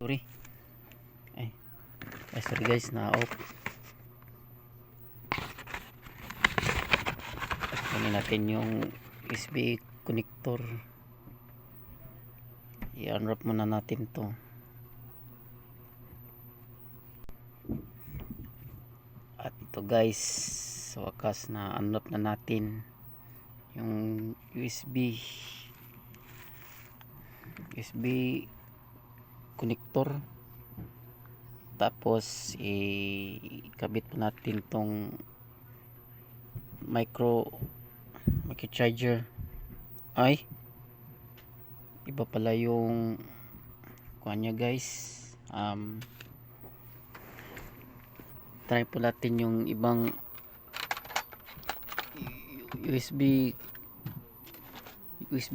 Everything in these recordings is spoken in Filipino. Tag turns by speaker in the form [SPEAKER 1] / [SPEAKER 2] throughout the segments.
[SPEAKER 1] Sorry. Sorry guys, na-off. Kunin natin yung USB connector. I-unwrap muna natin to. At ito guys, sa wakas na unwrap na natin yung USB connector. Tapos ikabit po natin tong micro charger. Ay, iba pala yung kuha nya guys. Try po natin yung ibang USB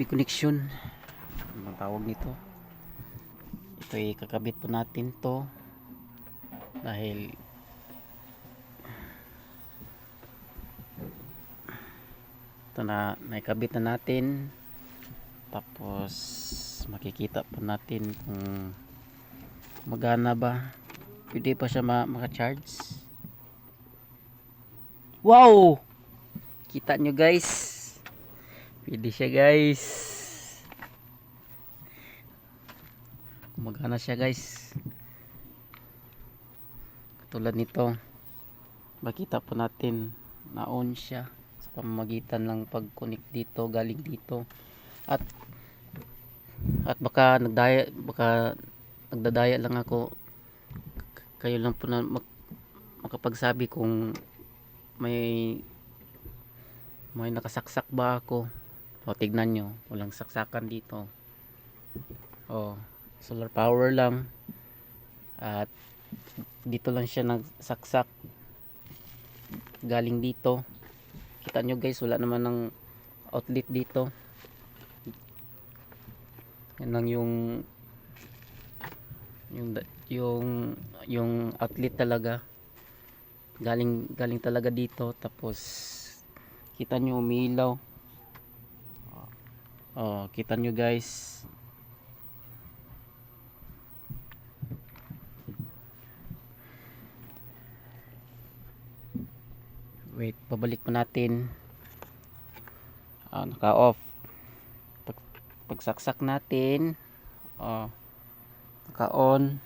[SPEAKER 1] connection. Anong tawag nito? Ito ikakabit po natin to dahil ito na naikabit na natin. Tapos makikita po natin kung magana ba, pwede pa siya maka-charge. Wow, kita nyo guys, pwede siya guys, magana siya guys. Katulad nito, makita po natin na on siya sa pamamagitan ng pag-connect dito, galing dito. At baka nagdadaya lang ako, kayo lang po na makapagsabi kung may nakasaksak ba ako. O tignan nyo, walang saksakan dito. Solar power lang, at dito lang siya nagsaksak galing dito. Kita nyo guys, wala naman ng outlet dito. Yan lang yung outlet talaga, galing talaga dito. Tapos kita nyo umiilaw. Kita nyo guys. Wait, pabalik pa natin. Naka off. Pagsaksak natin, naka on.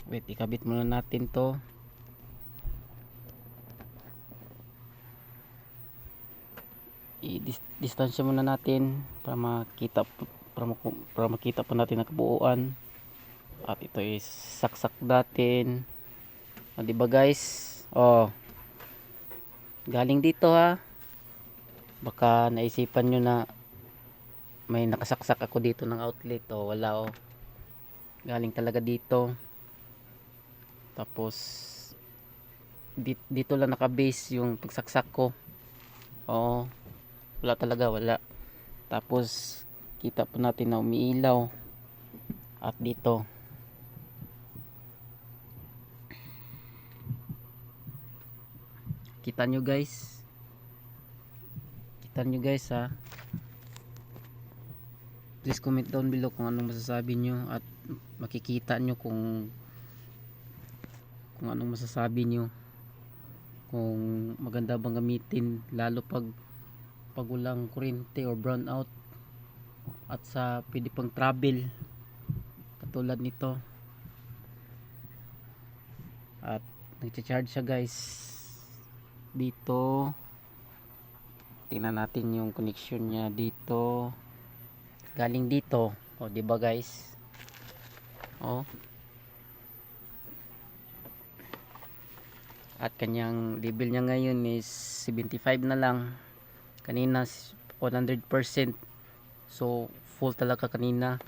[SPEAKER 1] Wait, ikabit muna natin to. I-distansya muna natin para makita po natin ang kabuuan. At ito is saksak natin. Diba guys? Galing dito ha. Baka naisipan nyo na may nakasaksak ako dito ng outlet. Wala galing talaga dito. Tapos dito lang nakabase yung pagsaksak ko. Wala talaga, wala. Tapos kita po natin na umiilaw. At dito kita nyo guys ha. Please comment down below kung anong masasabi nyo, at makikita nyo kung anong masasabi nyo, kung maganda bang gamitin, lalo pag walang kuryente or brown out, at sa pwede pang travel katulad nito. At nagcha-charge siya guys dito. Tingnan natin yung connection niya dito, galing dito. Diba guys? At kanyang level niya ngayon is 75 na lang. Kanina 100%. So full talaga kanina.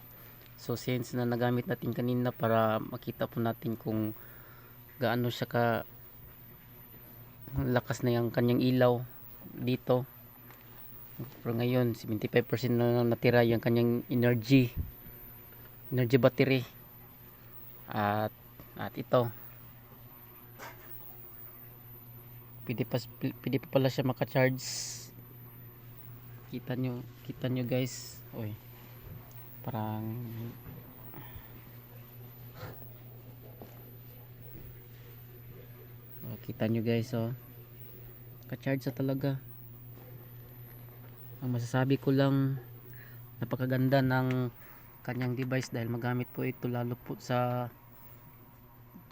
[SPEAKER 1] So since na nagamit natin kanina, para makita po natin kung gaano siya ka lakas na yung kanyang ilaw dito. Pero ngayon 75% na lang natira yung kanyang energy battery. At ito, pwede pa pala siya maka-charge. Kita nyo guys. Parang kita nyo guys, ka-charge sa talaga. Ang masasabi ko lang, napakaganda ng kanyang device dahil magamit po ito lalo po sa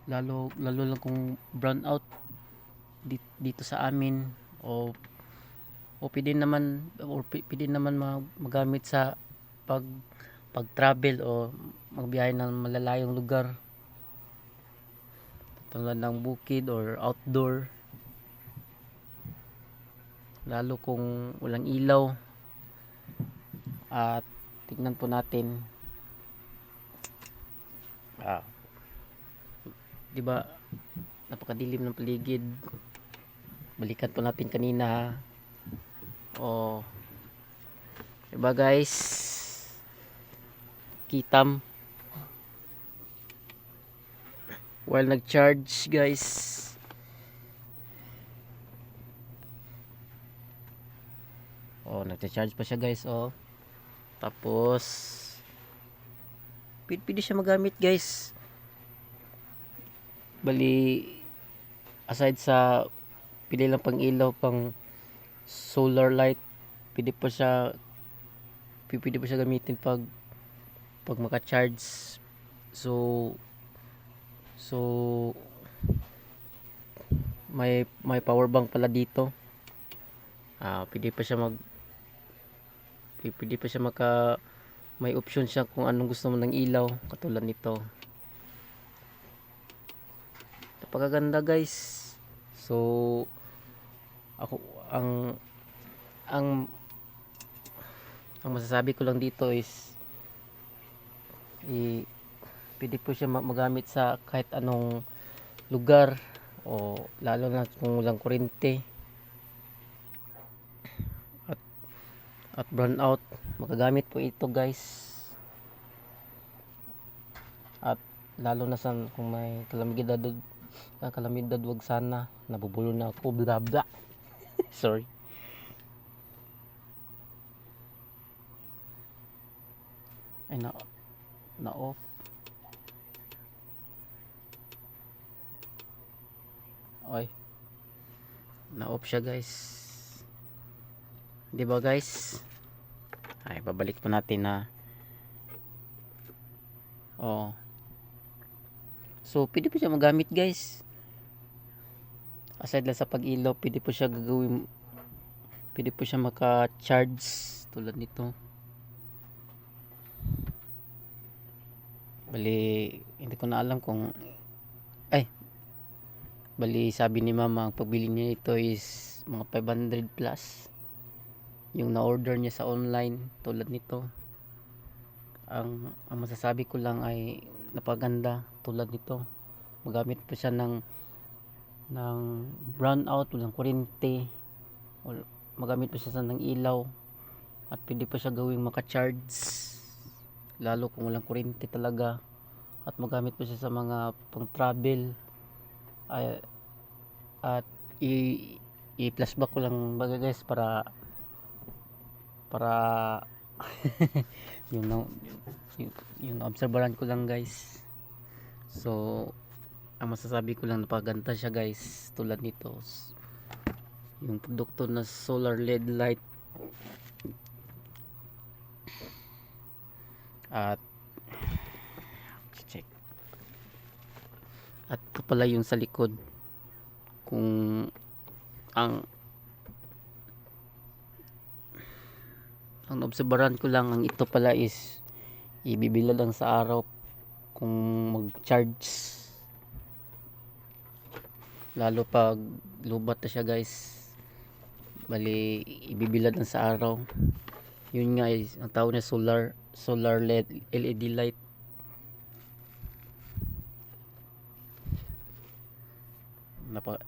[SPEAKER 1] lalo lang kung brown out dito sa amin, o pwede naman magamit sa pag travel o magbiyahe ng malalayong lugar tulad ng bukid or outdoor, lalo kung walang ilaw. At tignan po natin, di ba napakadilim ng paligid. Balikan po natin kanina, diba guys, kitam while nag-charge guys. Nagcha-charge pa siya guys. Tapos pwede siya magamit guys. Bali, aside sa pili lang pang ilaw, pang solar light, pwede pa siya gamitin pag maka-charge. So may power bank pala dito. Pwede pa siya may option siya kung anong gusto mo ng ilaw, katulad nito. Napakaganda guys. So ako ang masasabi ko lang dito is pwede po siya magamit sa kahit anong lugar, o lalo na kung walang kuryente at brown out, magagamit po ito guys. At lalo na sa kung may kalamidad, wag sana, nabubulo na ako, bla bla. Sorry. Ay, na off. Ay, na off siya guys. Di ba guys? Ay, babalik po natin na. So pwede po siya magamit guys. Aside lang sa pag-ilaw, pwede po siya maka-charge tulad nito. Bali, hindi ko na alam kung bali sabi ni mama ang pagbili niya ito is mga 500 plus yung na-order niya sa online tulad nito. Ang masasabi ko lang ay napaganda tulad nito. Magamit po siya ng brown out, walang kuryente, magamit po siya ng ilaw, at pwede pa siya gawing maka-charge lalo kung walang kuryente talaga, at magamit po siya sa mga pang travel. At i-flashback ko lang baga guys para yung obserbaran ko lang guys. So ang masasabi ko lang, napaganda siya guys tulad nito. Yung produkto na solar LED light, at check, at ito pala yung sa likod. Kung ang obserbaran ko lang, ang ito pala is ibibila lang sa araw kung mag-charge, lalo pag lubat na siya guys. Bali, ibibilad lang sa araw. Yun nga is ang tawag na solar LED light.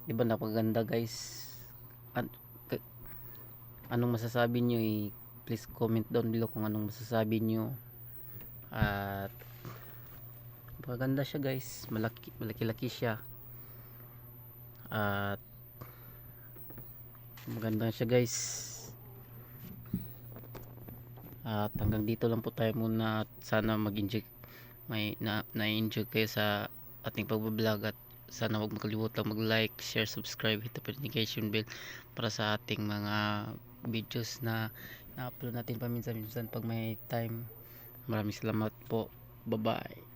[SPEAKER 1] Diba napaganda guys? Anong masasabi nyo, please comment down below kung anong masasabi nyo. At napaganda siya guys, malaki siya, at maganda siya guys. At hanggang dito lang po tayo muna, at sana mag-enjoy, na-enjoy kayo sa ating pagbablog, at sana huwag makalimutan mag-like, share, subscribe, hit the notification bell para sa ating mga videos na na-upload natin paminsan-minsan pag may time. Maraming salamat po. Bye bye.